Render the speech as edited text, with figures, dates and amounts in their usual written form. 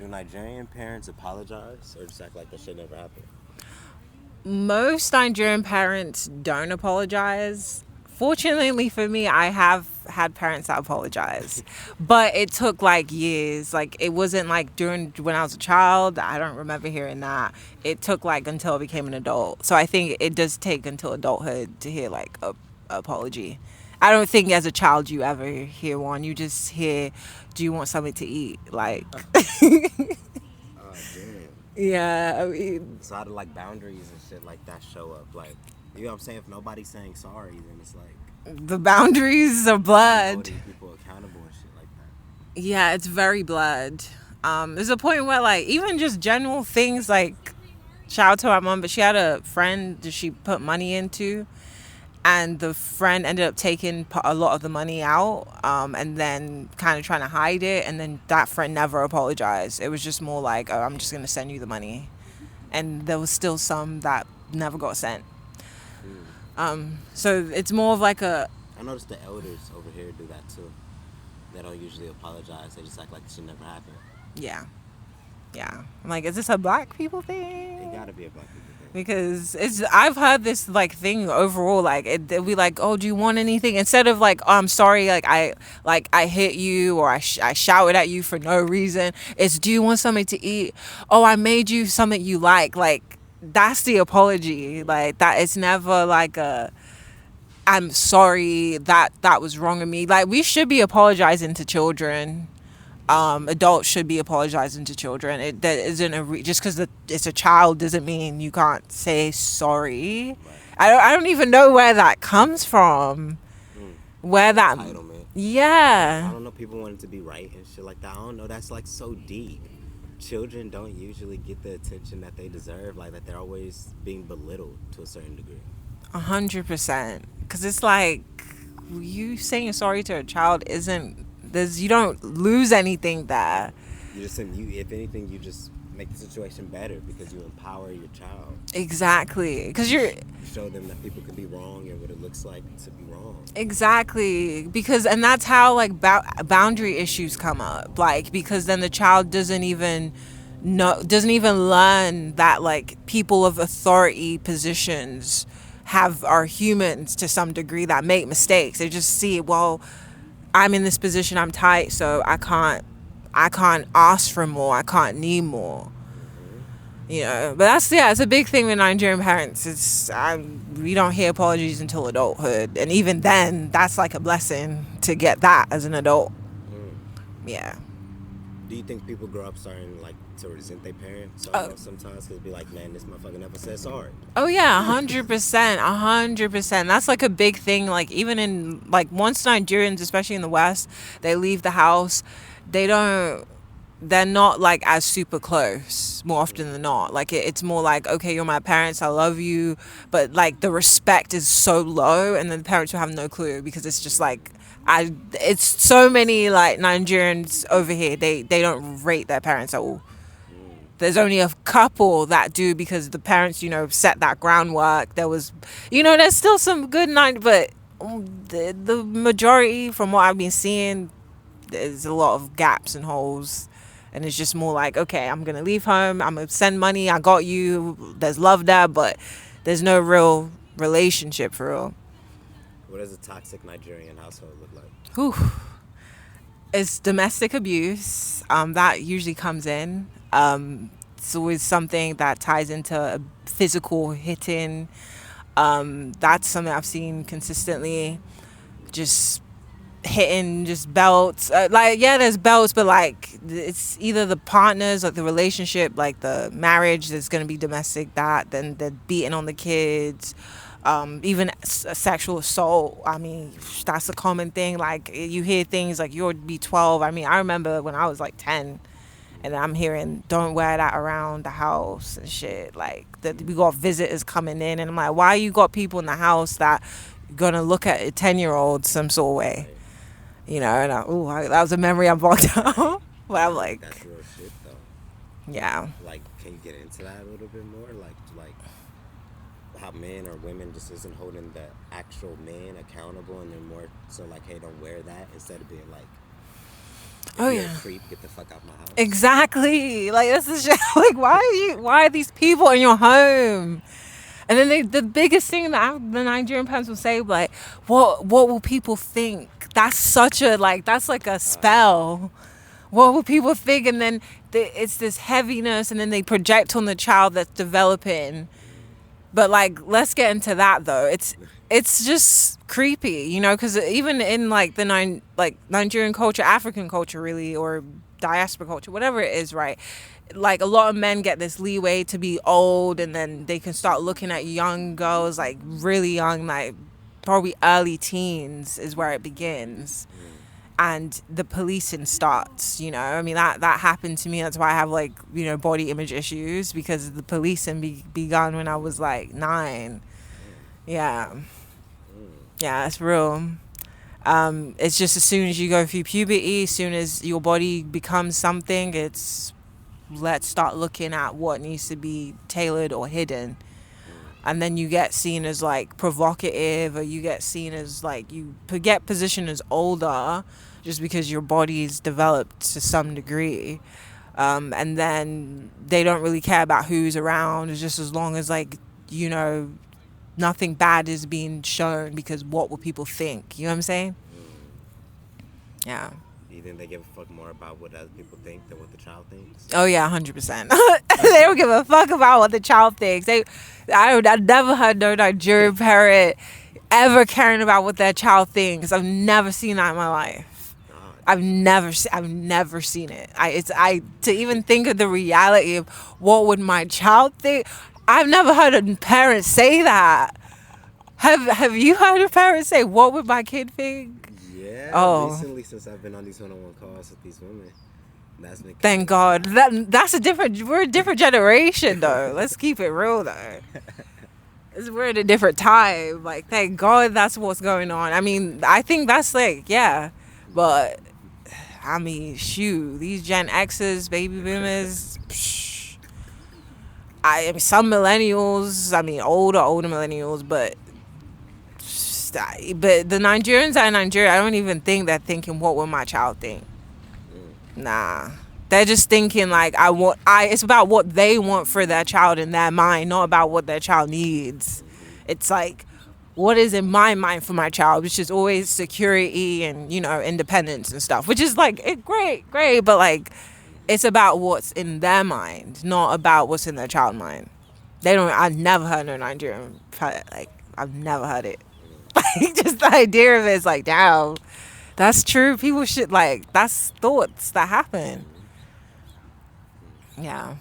Do Nigerian parents apologize or just act like that shit never happened? Most Nigerian parents don't apologize. Fortunately for me, I have had parents that apologize, but it took like years. Like it wasn't like during when I was a child. I don't remember hearing that. It took like until I became an adult. So I think it does take until adulthood to hear like a apology. I don't think as a child you ever hear one. You just hear, "Do you want something to eat?" Like, Oh damn. yeah. I mean, So how do like boundaries and shit like that show up? Like, you know what I'm saying? If nobody's saying sorry, then it's like, the boundaries of how you blood. holding people accountable and shit like that? Yeah, it's very blood. There's a point where like even just general things like shout out to my mom, but she had a friend that she put money into, and the friend ended up taking a lot of the money out, and then kind of trying to hide it, and then that friend never apologized. It was just more like, oh, I'm just gonna send you the money, and there was still some that never got sent. Mm. So it's more of like a I noticed the elders over here do that too. They don't usually apologize. They just act like the shit never happened. yeah, yeah. I'm like, is this a black people It thing? gotta be a black people thing. Because it's I've heard this like thing overall, like it'll be like, oh, do you want anything, instead of like, oh, I'm sorry, like I hit you, or I shouted at you for no reason. It's, do you want something to eat? Oh, I made you something you like that's the apology. Like that, it's never like a, I'm sorry that that was wrong of me. Like we should be apologizing to children. Adults should be apologizing to children. It that isn't just because it's a child doesn't mean you can't say sorry. Right. I don't even know where that comes from. Mm. Where that, Entitlement. I yeah, don't know. People want it to be right and shit like that. I don't know. That's like so deep. Children don't usually get the attention that they deserve. Like that, they're always being belittled to a certain degree. 100%. Because it's like you saying sorry to a child isn't, there's, you don't lose anything there. You just, you, if anything, you just make the situation better because you empower your child. Exactly. Because you're, You show them that people can be wrong and what it looks like to be wrong. exactly, because and that's how like boundary issues come up, like because then the child doesn't even know, doesn't even learn that like people of authority positions have are humans to some degree that make mistakes. They just see, well, I'm in this position, I'm tight, so I can't ask for more, I can't need more. Hmm. But that's, yeah, it's a big thing with Nigerian parents. We don't hear apologies until adulthood, and even then, that's like a blessing to get that as an adult. Mm. Yeah. Do you think people grow up starting like to resent their parents Oh, almost sometimes because be like, man, this motherfucker never said sorry. oh yeah, 100%, 100%. That's like a big thing. Like even in like once Nigerians, especially in the West, they leave the house, they don't. They're not like as super close more often than not. Like it's more like, okay, you're my parents, I love you, but like the respect is so low, and then the parents will have no clue because it's just like, it's so many like Nigerians over here, they don't rate their parents at all. Mm. There's only a couple that do because the parents, set that groundwork. There was, there's still some good night, but the majority, from what I've been seeing, there's a lot of gaps and holes. And it's just more like, okay, I'm going to leave home. I'm going to send money. I got you. There's love there, but there's no real relationship for real. What does a toxic Nigerian household look like? Whew. It's domestic abuse. That usually comes in. It's always something that ties into a physical hitting. That's something I've seen consistently. Just hitting, just belts. Like, yeah, there's belts, but like it's either the partners, like the relationship, like the marriage that's going to be domestic, that then the beating on the kids. Even sexual assault. I mean, that's a common thing. Like you hear things like you'll be 12. I mean, I remember when I was like 10, and I'm hearing don't wear that around the house and shit. Like that we got visitors coming in, and I'm like, why you got people in the house that gonna look at a 10-year-old some sort of way? Right. And that was a memory I blocked out. But I'm like, That's real shit though. yeah. Like, can you get into that a little bit more? Like how men or women just isn't holding the actual men accountable, and they're more so like, hey, don't wear that instead of being like, If Oh you're a yeah. creep, get the fuck out my house. Exactly. Like this is just like why are these people in your home? And then the biggest thing that the Nigerian parents will say like, what will people think? That's such a like that's like a spell. What will people think? And then it's this heaviness, and then they project on the child that's developing. But like, let's get into that though. It's just creepy, you know, because even in like like Nigerian culture, African culture, really, or diaspora culture, whatever it is, right? Like a lot of men get this leeway to be old, and then they can start looking at young girls, like really young, like probably early teens is where it begins, and the policing starts. You know, I mean that happened to me. That's why I have like body image issues, because the policing begun when I was like 9. Yeah, yeah, it's real. It's just as soon as you go through puberty, as soon as your body becomes something, it's let's start looking at what needs to be tailored or hidden. And then you get seen as like provocative, or you get seen as like you get positioned as older just because your body's developed to some degree. And then they don't really care about who's around. It's just as long as like nothing bad is being shown, because what will people think? You know what I'm saying? Yeah. Do you think they give a fuck more about what other people think than what the child thinks? Oh yeah, 100%. They don't give a fuck about what the child thinks. I never heard no Nigerian parent ever caring about what their child thinks. I've never seen that in my life. I've never seen it. I to even think of the reality of what would my child think. I've never heard a parent say that. Have you heard a parent say, "What would my kid think?" Yeah, Oh, recently, since I've been on these one-on-one calls with these women, that's been thank God. That's a different. We're a different generation, though. Let's keep it real, though. We're in a different time. Like, thank God that's what's going on. I mean, I think that's like, yeah, but I mean, shoot, these Gen X's, baby boomers. Psh, I mean, some millennials. I mean, older millennials, but the Nigerians are in Nigeria. I don't even think they're thinking, what will my child think? Nah. They're just thinking like it's about what they want for their child in their mind, not about what their child needs. It's like, what is in my mind for my child, which is always security and, independence and stuff, which is like great, but like it's about what's in their mind, not about what's in their child's mind. I've never heard no Nigerian, like, I've never heard it. Like, just the idea of it is like, damn, that's true. People should, like, that's thoughts that happen. Yeah.